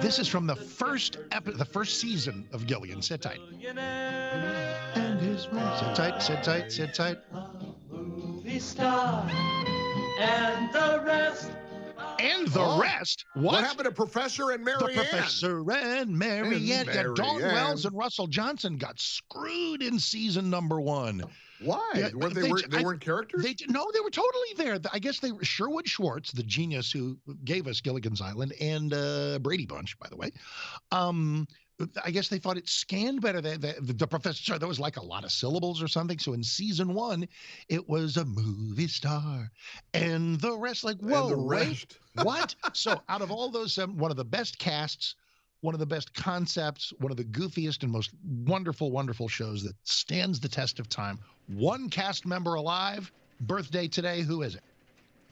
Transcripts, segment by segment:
This is from the first season of Gilligan. Sit tight. And his sit tight, sit tight, sit tight. Movie star and the rest. And the rest. What happened to Professor and Mary Ann? Professor and Mary Ann. Yeah, Dawn Wells and Russell Johnson got screwed in season number 1. Why? Yeah, they weren't characters? No, they were totally there. I guess they were Sherwood Schwartz, the genius who gave us Gilligan's Island, and Brady Bunch, by the way. I guess they thought it scanned better. The professor, sorry, there was like a lot of syllables or something. So in season 1, it was a movie star, and the rest, like, whoa, and the rest. Wait, what? So out of all those, one of the best casts, one of the best concepts, one of the goofiest and most wonderful, wonderful shows that stands the test of time. One cast member alive, birthday today. Who is it?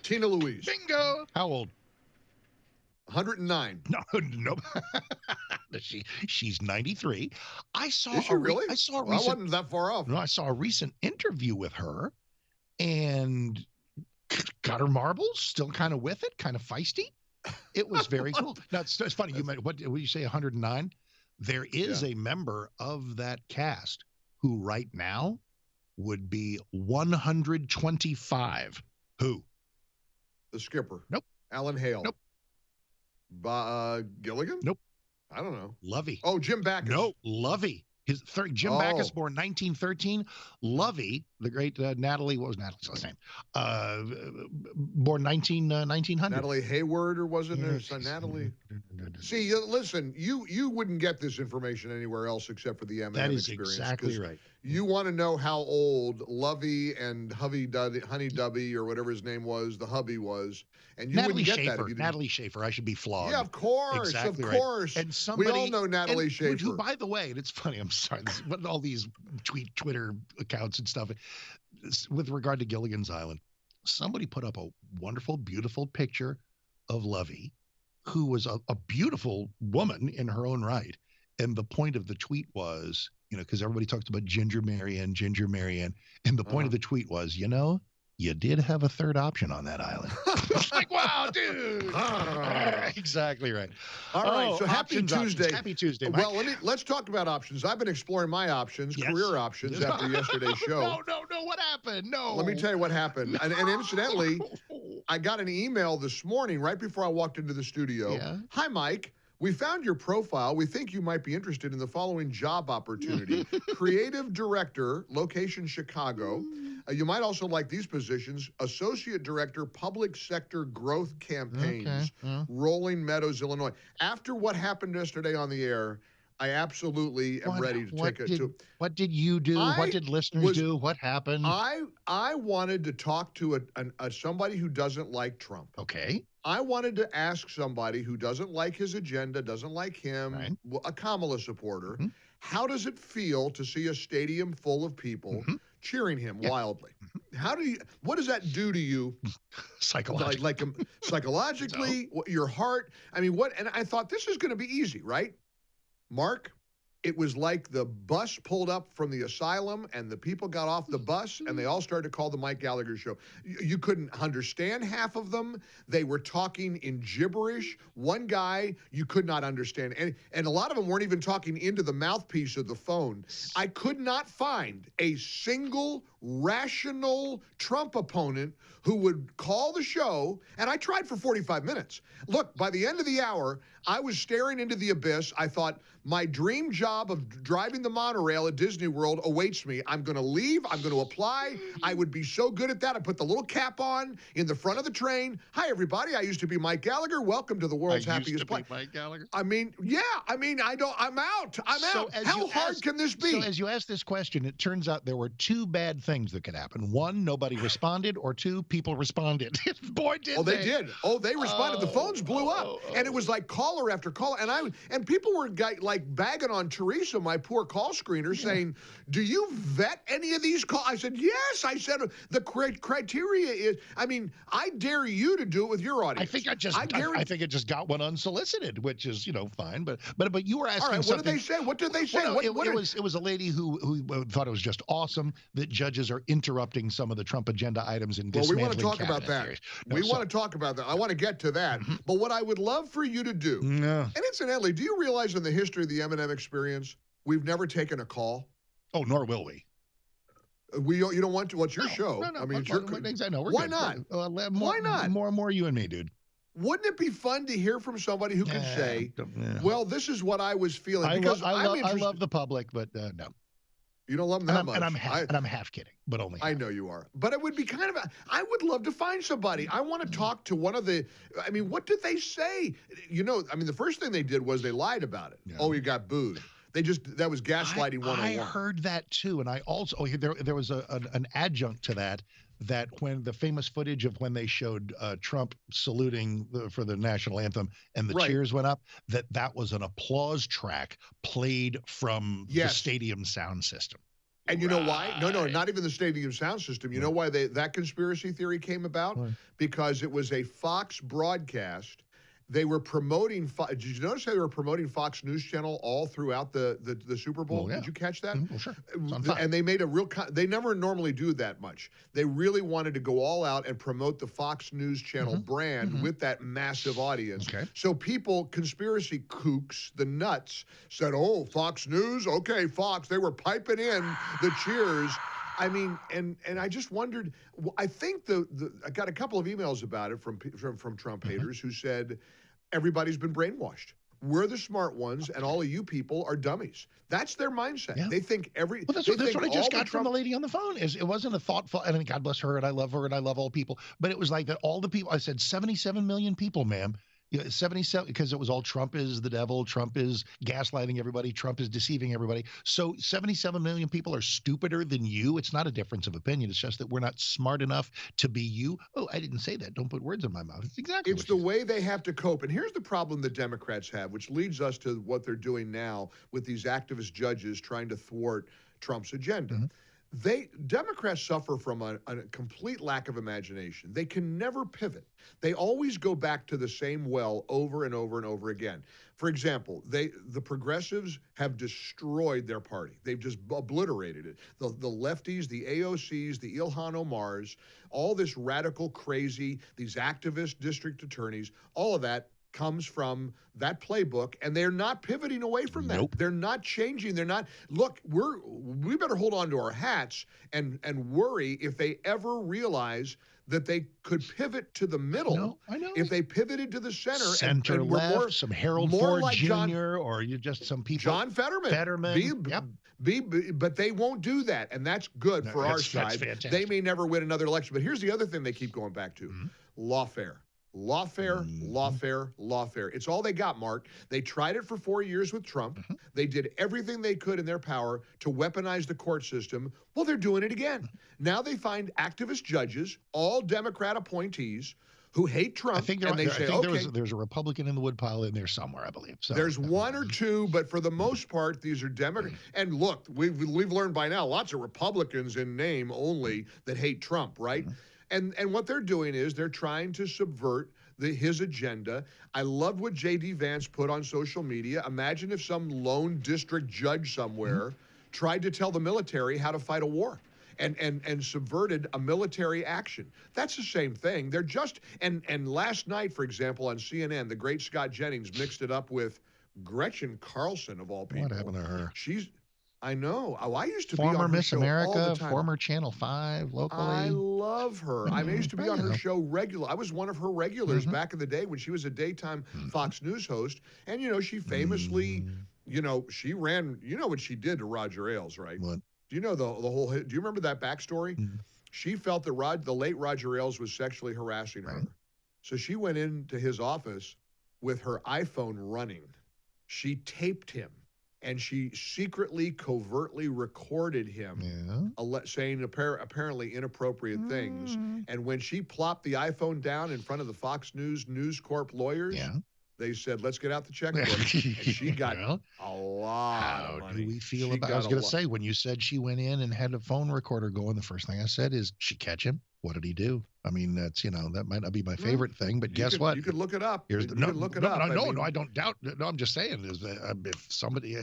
Tina Louise. Bingo. How old? 109. No. She's 93. I saw. Is she really? I saw. I wasn't that far off. No, I saw a recent interview with her, and got her marbles. Still kind of with it, kind of feisty. It was very cool. Now it's funny. You meant, what did you say? 109. There is a member of that cast who right now would be 125. Who? The skipper. Nope. Alan Hale. Nope. Gilligan? Nope. I don't know. Lovey. Oh, Jim Backus. No, Lovey. Jim Backus, born 1913. Lovey, the great Natalie, what was Natalie's last name? Born 1900. Natalie Hayward, or was it Natalie? See, listen, you wouldn't get this information anywhere else except for the M&M experience. That is exactly right. You want to know how old Lovey and Honey Dubby, or whatever his name was, the hubby was, and you Natalie wouldn't get Schaefer. that if you didn't. Natalie Schaefer. I should be flogged. Yeah, of course, exactly of course. Right. And somebody, we all know Natalie Schaefer. Who, by the way, and it's funny. I'm sorry. All these Twitter accounts and stuff with regard to Gilligan's Island. Somebody put up a wonderful, beautiful picture of Lovey, who was a beautiful woman in her own right. And the point of the tweet was, because everybody talks about Ginger Mary Ann. And the point of the tweet was, you did have a third option on that island. It's like, wow, dude. Exactly right. All right, so happy Tuesday. Happy Tuesday, Mike. Well, let's talk about options. I've been exploring my options, career options, after yesterday's show. No, what happened? No. Let me tell you what happened. And incidentally, I got an email this morning right before I walked into the studio. Yeah. Hi, Mike. We found your profile. We think you might be interested in the following job opportunity. Creative Director, location Chicago. You might also like these positions. Associate Director, Public Sector Growth Campaigns, Rolling Meadows, Illinois. After what happened yesterday on the air, I absolutely am ready to take it to. What did you do? What did listeners do? What happened? I wanted to talk to somebody who doesn't like Trump. Okay. I wanted to ask somebody who doesn't like his agenda, doesn't like him, a Kamala supporter, how does it feel to see a stadium full of people cheering him wildly? What does that do to you? Psychologically. Psychologically, your heart. I mean, and I thought this is going to be easy, right? Mark, it was like the bus pulled up from the asylum and the people got off the bus and they all started to call the Mike Gallagher Show. You couldn't understand half of them. They were talking in gibberish. One guy you could not understand. And a lot of them weren't even talking into the mouthpiece of the phone. I could not find a single rational Trump opponent who would call the show, and I tried for 45 minutes. Look, by the end of the hour, I was staring into the abyss. I thought, my dream job of driving the monorail at Disney World awaits me. I'm going to leave. I'm going to apply. I would be so good at that. I put the little cap on in the front of the train. Hi, everybody. I used to be Mike Gallagher. Welcome to the world's happiest place. Mike Gallagher. I'm out. How hard can this be? So as you ask this question, it turns out there were two bad things that could happen. One, nobody responded, or two, people responded. Boy, did they. Oh, they did. Oh, they responded. The phones blew up. And it was like caller after caller. And people were bagging on Teresa, my poor call screener, saying, do you vet any of these calls? I said, yes. I said, the criteria is, I mean, I dare you to do it with your audience. I think it just got one unsolicited, which is, fine. But you were asking all right, something. What did they say? What did they say? Well, no, it was a lady who thought it was just awesome that judges are interrupting some of the Trump agenda items and dismantling we want to talk about that. We want to talk about that. I want to get to that. But what I would love for you to do, and incidentally, do you realize in the history of the M&M experience, we've never taken a call? Oh, nor will we. You don't want to? What's your show? No, I mean, why not? Why not? More you and me, dude. Wouldn't it be fun to hear from somebody who could say, well, this is what I was feeling? Because I love the public, but no. You don't love them that much. And I'm half kidding, but only half. I know you are. But it would be I would love to find somebody. I want to talk to one of the, what did they say? The first thing they did was they lied about it. Yeah. Oh, you got booed. That was gaslighting 101. I heard that too. And I also, there was an adjunct to that when the famous footage of when they showed Trump saluting for the national anthem and the cheers went up, that was an applause track played from the stadium sound system. And you know why? No, not even the stadium sound system. You know why that conspiracy theory came about? Because it was a Fox broadcast. They were promoting. Did you notice how they were promoting Fox News Channel all throughout the Super Bowl? Did you catch that? Well, sure. And they made a real. They never normally do that much. They really wanted to go all out and promote the Fox News Channel brand with that massive audience. Okay. So people, conspiracy kooks, the nuts, said, "Oh, Fox News, okay, Fox." They were piping in the cheers. I mean, and I just wondered. I think I got a couple of emails about it from Trump haters who said everybody's been brainwashed. We're the smart ones, and all of you people are dummies. That's their mindset. Yeah. They think Well, that's what I just got from the lady on the phone. It wasn't a thoughtful. I mean, God bless her, and I love her, and I love all people. But it was like that. All the people. I said 77 million people, ma'am. 77, because it was all Trump is the devil, Trump is gaslighting everybody, Trump is deceiving everybody. So 77 million people are stupider than you. It's not a difference of opinion. It's just that we're not smart enough to be you. Oh, I didn't say that. Don't put words in my mouth. It's exactly It's the way they have to cope. And here's the problem the Democrats have, which leads us to what they're doing now with these activist judges trying to thwart Trump's agenda. Democrats suffer from a complete lack of imagination. They can never pivot. They always go back to the same well over and over and over again. For example, the progressives have destroyed their party. They've just obliterated it. The lefties, the AOCs, the Ilhan Omars, all this radical crazy, these activist district attorneys, all of that comes from that playbook, and they're not pivoting away from that. Nope. They're not changing. They're not. Look, we better hold on to our hats and worry if they ever realize that they could pivot to the middle. I know. If they pivoted to the center and left, some Harold Ford like Jr. or you just some people. John Fetterman. But they won't do that, and that's good for our side. They may never win another election. But here's the other thing they keep going back to: lawfare. Lawfare, lawfare, lawfare. It's all they got, Mark. They tried it for 4 years with Trump. They did everything they could in their power to weaponize the court system. Well, they're doing it again. Now they find activist judges, all Democrat appointees, who hate Trump. I think there's a Republican in the woodpile in there somewhere, I believe. So there's one or two, but for the most part, these are Democrats. And look, we've learned by now lots of Republicans in name only that hate Trump, right? And what they're doing is they're trying to subvert his agenda. I loved what J.D. Vance put on social media. Imagine if some lone district judge somewhere tried to tell the military how to fight a war and subverted a military action. That's the same thing. They're just, and last night, for example, on CNN, the great Scott Jennings mixed it up with Gretchen Carlson, of all people. What happened to her? I know. I used to be on her Miss show America, all the time. former Channel 5 locally. I love her. I used to be on her show regular. I was one of her regulars back in the day when she was a daytime Fox News host. And, she famously, she ran, what she did to Roger Ailes, right? What? Do you know the whole, do you remember that backstory? She felt that the late Roger Ailes was sexually harassing her. So she went into his office with her iPhone running. She taped him. And she secretly, covertly recorded him saying apparently inappropriate things. And when she plopped the iPhone down in front of the Fox News Corp lawyers, They said, let's get out the checkbook. And she got Well, a lot how of money. do we feel She about? I got was a going to lot. say, when you said she went in and had a phone recorder going, the first thing I said is, she catch him? What did he do? I mean, that's, that might not be my favorite thing, but guess what? You could look it up. Here's the You can look it up. No, I don't doubt. No, I'm just saying is that if somebody,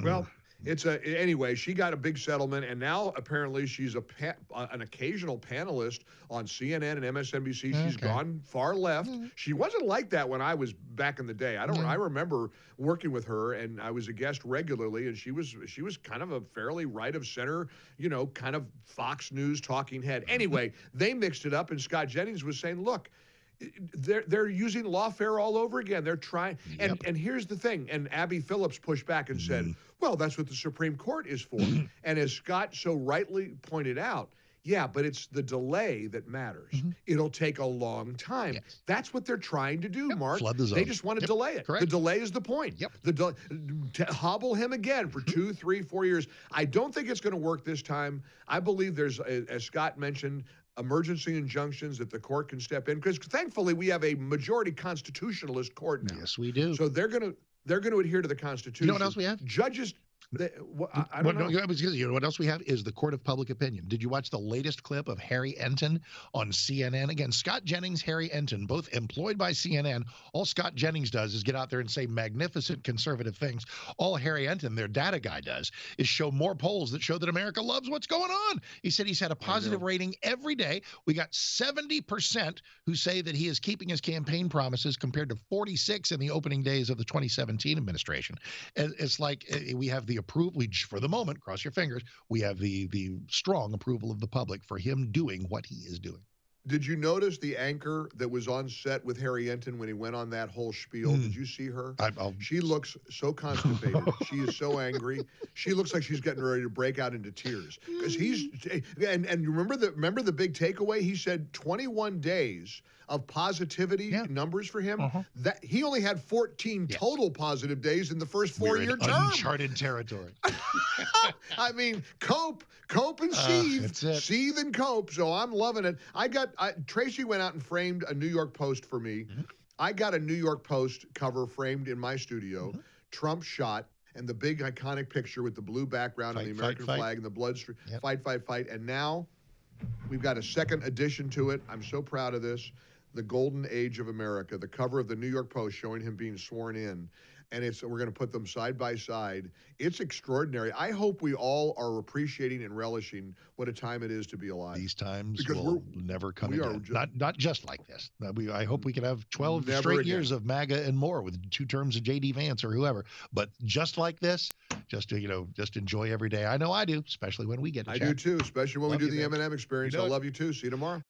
Well, anyway. She got a big settlement, and now apparently she's an occasional panelist on CNN and MSNBC. She's gone far left. She wasn't like that when I was back in the day. I remember working with her, and I was a guest regularly, and she was kind of a fairly right of center, kind of Fox News talking head. Anyway, they mixed it up, and Scott Jennings was saying, look, they're using lawfare all over again. They're trying, and here's the thing. And Abby Phillips pushed back and said, well, that's what the Supreme Court is for. And as Scott so rightly pointed out, yeah, but it's the delay that matters. It'll take a long time. Yes. That's what they're trying to do, Mark. Flood the zone. They just want to delay it. Correct. The delay is the point. To hobble him again for 2, 3, 4 years. I don't think it's going to work this time. I believe there's, as Scott mentioned, emergency injunctions that the court can step in, because thankfully we have a majority constitutionalist court now. Yes, we do. So they're going to adhere to the Constitution. You know what else we have? Judges. I don't know. You know what else we have is the court of public opinion. Did you watch the latest clip of Harry Enton on CNN? Again, Scott Jennings, Harry Enton, both employed by CNN. All Scott Jennings does is get out there and say magnificent conservative things. All Harry Enton, their data guy, does is show more polls that show that America loves what's going on. He said he's had a positive rating every day. We got 70% who say that he is keeping his campaign promises, compared to 46 in the opening days of the 2017 administration. And it's like we have the approval, for the moment, cross your fingers, we have the strong approval of the public for him doing what he is doing. Did you notice the anchor that was on set with Harry Enton when he went on that whole spiel? Did you see her? She looks so constipated. She is so angry. She looks like she's getting ready to break out into tears. Because and remember the big takeaway? He said 21 days of positivity numbers for him. That he only had 14 total positive days in the first four-year term. Uncharted territory. I mean, cope and seethe and cope. So I'm loving it. Tracy went out and framed a New York Post for me. I got a New York Post cover framed in my studio. Trump shot, and the big iconic picture with the blue background and the American flag and the blood stream. Fight. And now we've got a second edition to it. I'm so proud of this. The Golden Age of America, the cover of the New York Post showing him being sworn in. And we're going to put them side by side. It's extraordinary. I hope we all are appreciating and relishing what a time it is to be alive. These times will never come again. Not just like this. I hope we can have 12 straight years of MAGA and more with 2 terms of J.D. Vance or whoever. But just like this, just enjoy every day. I know I do, especially when we get to chat. I do too, especially when we do the M&M experience. I love you too. See you tomorrow.